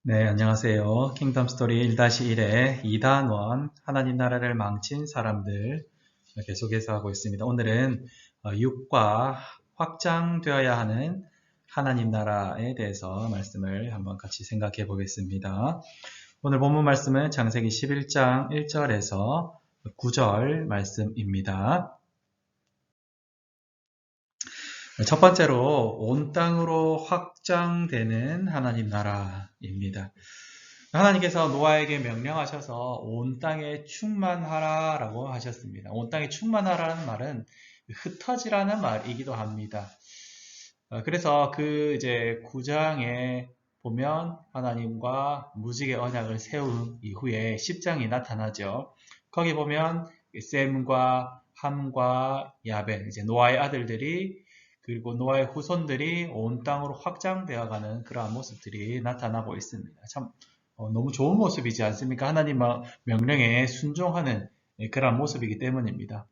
네, 안녕하세요. 킹덤 스토리 1-1의 2단원 하나님 나라를 망친 사람들 계속해서 하고 있습니다. 오늘은 육과 확장되어야 하는 하나님 나라에 대해서 말씀을 한번 같이 생각해 보겠습니다. 오늘 본문 말씀은 창세기 11장 1절에서 9절 말씀입니다. 첫 번째로 온 땅으로 확장되는 하나님 나라입니다. 하나님께서 노아에게 명령하셔서 온 땅에 충만하라 라고 하셨습니다. 온 땅에 충만하라는 말은 흩어지라는 말이기도 합니다. 그래서 그 이제 9장에 보면 하나님과 무지개 언약을 세운 이후에 10장이 나타나죠. 거기 보면 셈과 함과 야벳, 이제 노아의 아들들이 그리고 노아의 후손들이 온 땅으로 확장되어가는 그러한 모습들이 나타나고 있습니다. 참 너무 좋은 모습이지 않습니까? 하나님 명령에 순종하는 그러한 모습이기 때문입니다.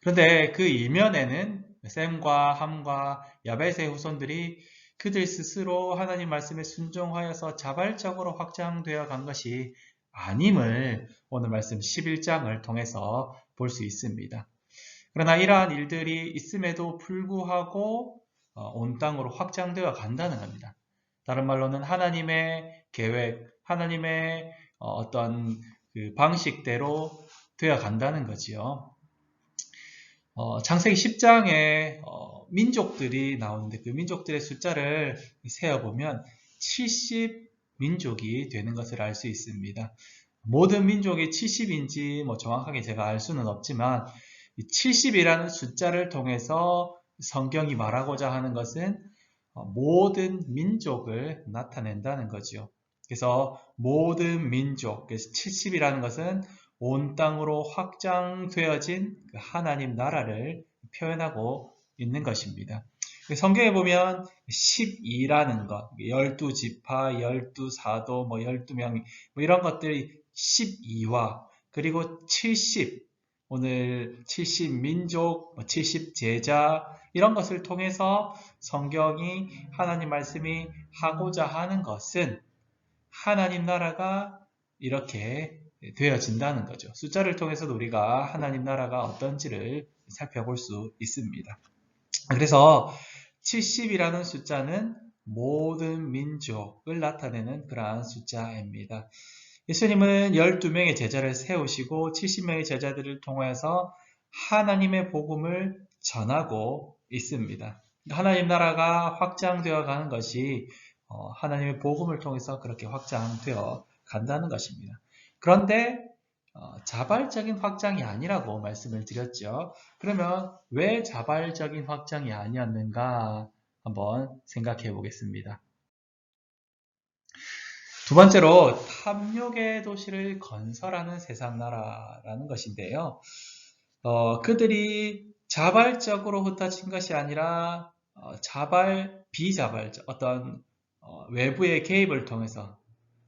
그런데 그 이면에는 셈과 함과 야벳의 후손들이 그들 스스로 하나님 말씀에 순종하여서 자발적으로 확장되어 간 것이 아님을 오늘 말씀 11장을 통해서 볼 수 있습니다. 그러나 이러한 일들이 있음에도 불구하고 온 땅으로 확장되어 간다는 겁니다. 다른 말로는 하나님의 계획, 하나님의 어떤 그 방식대로 되어 간다는 거지요. 창세기 10장에 민족들이 나오는데 그 민족들의 숫자를 세어보면 70민족이 되는 것을 알 수 있습니다. 모든 민족이 70인지 정확하게 제가 알 수는 없지만 70이라는 숫자를 통해서 성경이 말하고자 하는 것은 모든 민족을 나타낸다는 거죠. 그래서 모든 민족, 그래서 70이라는 것은 온 땅으로 확장되어진 그 하나님 나라를 표현하고 있는 것입니다. 성경에 보면 12라는 것, 12지파, 12사도, 12명, 이런 것들이 12와 그리고 70, 오늘 70민족, 70제자 이런 것을 통해서 성경이 하나님 말씀이 하고자 하는 것은 하나님 나라가 이렇게 되어진다는 거죠. 숫자를 통해서도 우리가 하나님 나라가 어떤지를 살펴볼 수 있습니다. 그래서 70이라는 숫자는 모든 민족을 나타내는 그러한 숫자입니다. 예수님은 12명의 제자를 세우시고 70명의 제자들을 통해서 하나님의 복음을 전하고 있습니다. 하나님 나라가 확장되어 가는 것이 하나님의 복음을 통해서 그렇게 확장되어 간다는 것입니다. 그런데 자발적인 확장이 아니라고 말씀을 드렸죠. 그러면 왜 자발적인 확장이 아니었는가 한번 생각해 보겠습니다. 두 번째로 탐욕의 도시를 건설하는 세상 나라라는 것인데요. 그들이 자발적으로 흩어진 것이 아니라 비자발적 어떤 외부의 개입을 통해서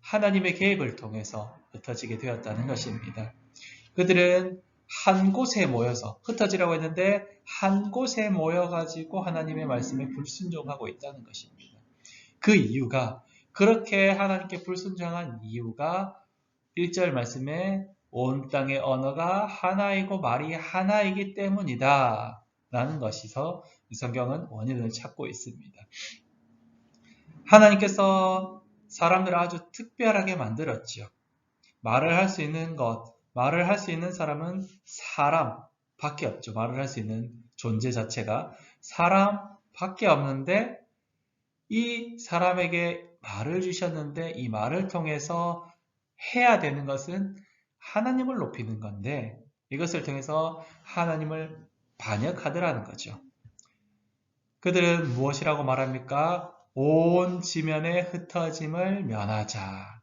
하나님의 개입을 통해서 흩어지게 되었다는 것입니다. 그들은 한 곳에 모여서 흩어지라고 했는데 한 곳에 모여가지고 하나님의 말씀에 불순종하고 있다는 것입니다. 그 이유가 그렇게 하나님께 불순종한 이유가 1절 말씀에 온 땅의 언어가 하나이고 말이 하나이기 때문이다 라는 것이서 성경은 원인을 찾고 있습니다. 하나님께서 사람들을 아주 특별하게 만들었죠. 말을 할 수 있는 말을 할 수 있는 사람은 사람밖에 없죠. 말을 할 수 있는 존재 자체가 사람밖에 없는데 이 사람에게 말을 주셨는데 이 말을 통해서 해야 되는 것은 하나님을 높이는 건데 이것을 통해서 하나님을 반역하더라는 거죠. 그들은 무엇이라고 말합니까? 온 지면의 흩어짐을 면하자.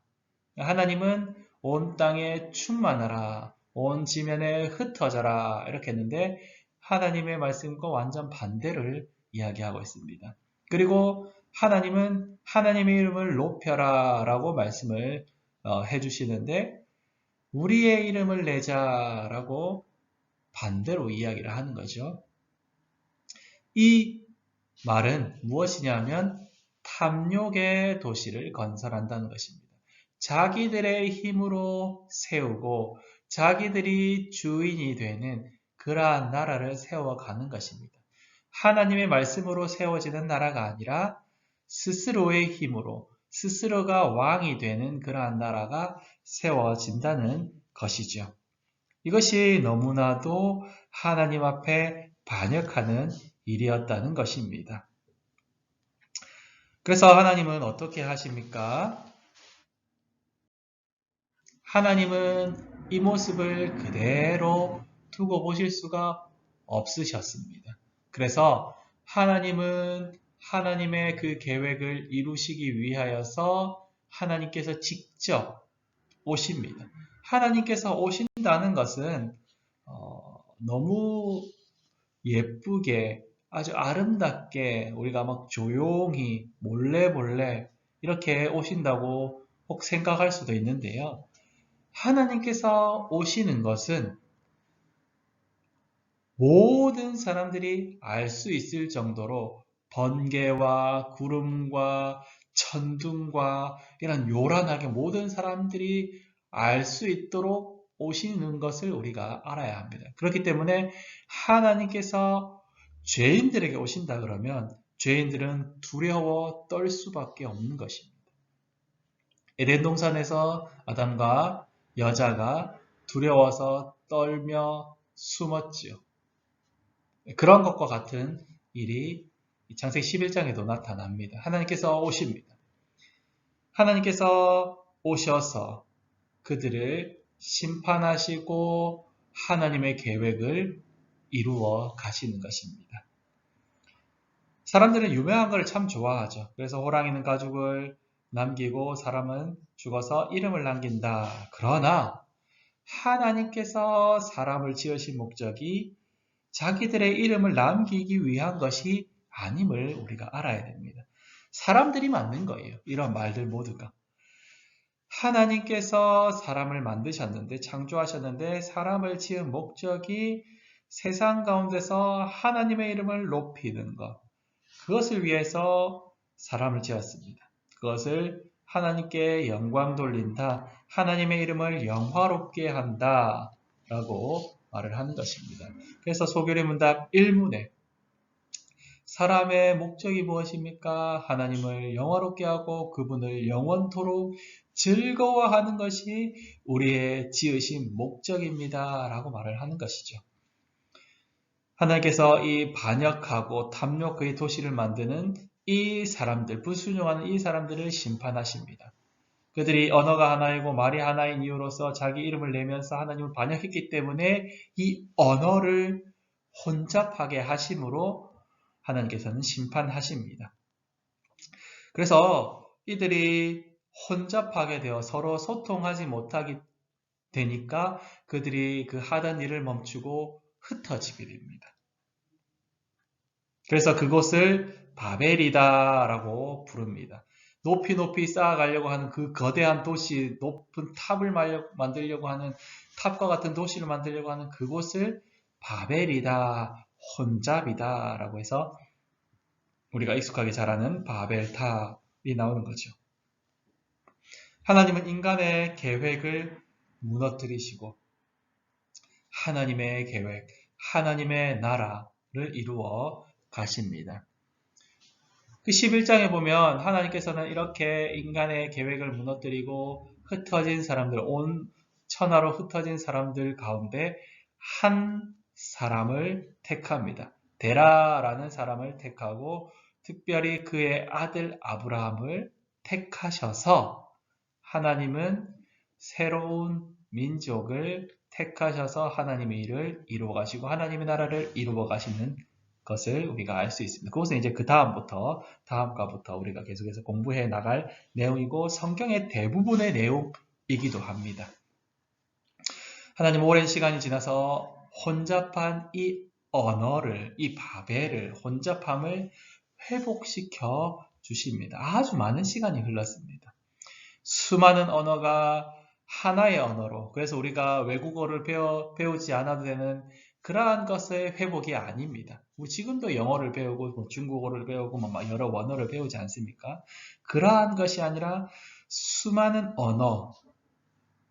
하나님은 온 땅에 충만하라. 온 지면에 흩어져라. 이렇게 했는데 하나님의 말씀과 완전 반대를 이야기하고 있습니다. 그리고 하나님은 하나님의 이름을 높여라 라고 말씀을 해주시는데 우리의 이름을 내자라고 반대로 이야기를 하는 거죠. 이 말은 무엇이냐면 탐욕의 도시를 건설한다는 것입니다. 자기들의 힘으로 세우고 자기들이 주인이 되는 그러한 나라를 세워가는 것입니다. 하나님의 말씀으로 세워지는 나라가 아니라 스스로의 힘으로 스스로가 왕이 되는 그러한 나라가 세워진다는 것이죠. 이것이 너무나도 하나님 앞에 반역하는 일이었다는 것입니다. 그래서 하나님은 어떻게 하십니까? 하나님은 이 모습을 그대로 두고 보실 수가 없으셨습니다. 그래서 하나님은 하나님의 그 계획을 이루시기 위하여서 하나님께서 직접 오십니다. 하나님께서 오신다는 것은 너무 예쁘게 아주 아름답게 우리가 막 조용히 몰래 이렇게 오신다고 혹 생각할 수도 있는데요. 하나님께서 오시는 것은 모든 사람들이 알 수 있을 정도로 번개와 구름과 천둥과 이런 요란하게 모든 사람들이 알 수 있도록 오시는 것을 우리가 알아야 합니다. 그렇기 때문에 하나님께서 죄인들에게 오신다 그러면 죄인들은 두려워 떨 수밖에 없는 것입니다. 에덴 동산에서 아담과 여자가 두려워서 떨며 숨었지요. 그런 것과 같은 일이 창세기 11장에도 나타납니다. 하나님께서 오십니다. 하나님께서 오셔서 그들을 심판하시고 하나님의 계획을 이루어 가시는 것입니다. 사람들은 유명한 걸 참 좋아하죠. 그래서 호랑이는 가죽을 남기고 사람은 죽어서 이름을 남긴다. 그러나 하나님께서 사람을 지으신 목적이 자기들의 이름을 남기기 위한 것이 아님을 우리가 알아야 됩니다. 사람들이 만든 거예요. 이런 말들 모두가. 하나님께서 사람을 만드셨는데, 창조하셨는데, 사람을 지은 목적이 세상 가운데서 하나님의 이름을 높이는 것. 그것을 위해서 사람을 지었습니다. 그것을 하나님께 영광 돌린다. 하나님의 이름을 영화롭게 한다. 라고 말을 하는 것입니다. 그래서 소결의 문답 1문에 사람의 목적이 무엇입니까? 하나님을 영화롭게 하고 그분을 영원토록 즐거워하는 것이 우리의 지으신 목적입니다. 라고 말을 하는 것이죠. 하나님께서 이 반역하고 탐욕의 도시를 만드는 이 사람들, 불순종하는 이 사람들을 심판하십니다. 그들이 언어가 하나이고 말이 하나인 이유로서 자기 이름을 내면서 하나님을 반역했기 때문에 이 언어를 혼잡하게 하심으로 하나님께서는 심판하십니다. 그래서 이들이 혼잡하게 되어 서로 소통하지 못하게 되니까 그들이 그 하던 일을 멈추고 흩어지게 됩니다. 그래서 그곳을 바벨이다라고 부릅니다. 높이 쌓아가려고 하는 그 거대한 도시, 높은 탑을 만들려고 하는 탑과 같은 도시를 만들려고 하는 그곳을 바벨이다, 혼잡이다 라고 해서 우리가 익숙하게 잘 아는 바벨탑이 나오는 거죠. 하나님은 인간의 계획을 무너뜨리시고 하나님의 계획, 하나님의 나라를 이루어 가십니다. 그 11장에 보면 하나님께서는 이렇게 인간의 계획을 무너뜨리고 흩어진 사람들, 온 천하로 흩어진 사람들 가운데 한 사람을 택합니다. 데라라는 사람을 택하고 특별히 그의 아들 아브라함을 택하셔서 하나님은 새로운 민족을 택하셔서 하나님의 일을 이루어 가시고 하나님의 나라를 이루어 가시는 것을 우리가 알 수 있습니다. 그것은 이제 그 다음과부터 우리가 계속해서 공부해 나갈 내용이고 성경의 대부분의 내용이기도 합니다. 하나님 오랜 시간이 지나서 혼잡한 이 언어를, 이 바벨을, 혼잡함을 회복시켜 주십니다. 아주 많은 시간이 흘렀습니다. 수많은 언어가 하나의 언어로, 그래서 우리가 외국어를 배우지 않아도 되는 그러한 것의 회복이 아닙니다. 지금도 영어를 배우고 뭐 중국어를 배우고 뭐 여러 언어를 배우지 않습니까? 그러한 것이 아니라 수많은 언어,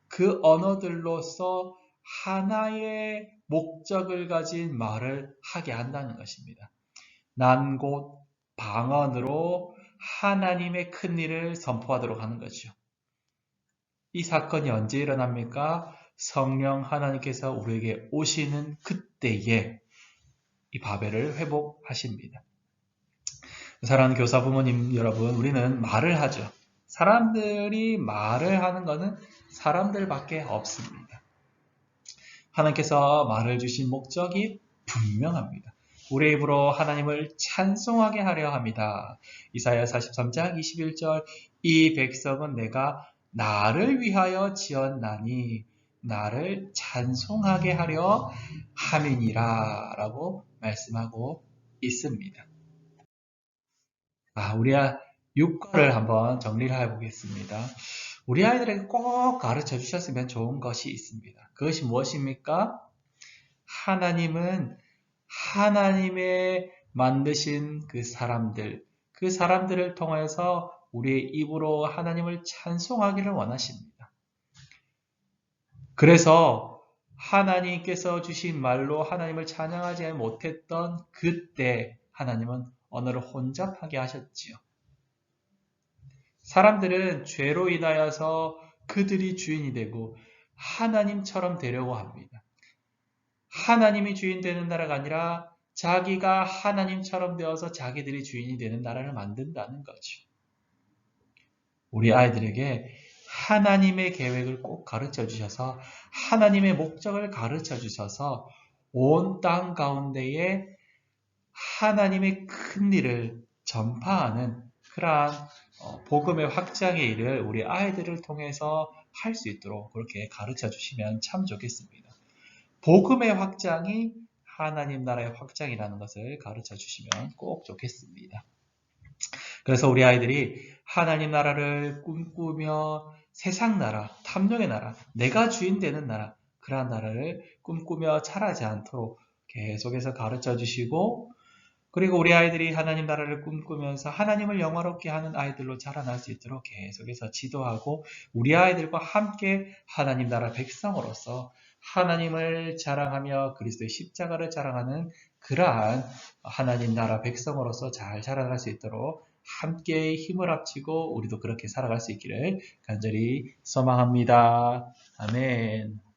그 언어들로서 하나의 목적을 가진 말을 하게 한다는 것입니다. 난 곧 방언으로 하나님의 큰 일을 선포하도록 하는 거죠. 이 사건이 언제 일어납니까? 성령 하나님께서 우리에게 오시는 그때에 이 바벨을 회복하십니다. 사랑하는 교사 부모님 여러분, 우리는 말을 하죠. 사람들이 말을 하는 것은 사람들밖에 없습니다. 하나님께서 말을 주신 목적이 분명합니다. 우리의 입으로 하나님을 찬송하게 하려 합니다. 이사야 43장 21절 이 백성은 내가 나를 위하여 지었나니 나를 찬송하게 하려 함이니라 라고 말씀하고 있습니다. 우리 육과를 한번 정리를 해보겠습니다. 우리 아이들에게 꼭 가르쳐 주셨으면 좋은 것이 있습니다. 그것이 무엇입니까? 하나님은 하나님의 만드신 그 사람들을 통해서 우리의 입으로 하나님을 찬송하기를 원하십니다. 그래서 하나님께서 주신 말로 하나님을 찬양하지 못했던 그때 하나님은 언어를 혼잡하게 하셨지요. 사람들은 죄로 인하여서 그들이 주인이 되고 하나님처럼 되려고 합니다. 하나님이 주인 되는 나라가 아니라 자기가 하나님처럼 되어서 자기들이 주인이 되는 나라를 만든다는 거죠. 우리 아이들에게 하나님의 계획을 꼭 가르쳐 주셔서 하나님의 목적을 가르쳐 주셔서 온 땅 가운데에 하나님의 큰 일을 전파하는 그러한 복음의 확장의 일을 우리 아이들을 통해서 할 수 있도록 그렇게 가르쳐 주시면 참 좋겠습니다. 복음의 확장이 하나님 나라의 확장이라는 것을 가르쳐 주시면 꼭 좋겠습니다. 그래서 우리 아이들이 하나님 나라를 꿈꾸며 세상 나라, 탐욕의 나라, 내가 주인 되는 나라, 그러한 나라를 꿈꾸며 자라지 않도록 계속해서 가르쳐 주시고 그리고 우리 아이들이 하나님 나라를 꿈꾸면서 하나님을 영화롭게 하는 아이들로 자라날 수 있도록 계속해서 지도하고 우리 아이들과 함께 하나님 나라 백성으로서 하나님을 자랑하며 그리스도의 십자가를 자랑하는 그러한 하나님 나라 백성으로서 잘 자라날 수 있도록 함께 힘을 합치고 우리도 그렇게 살아갈 수 있기를 간절히 소망합니다. 아멘.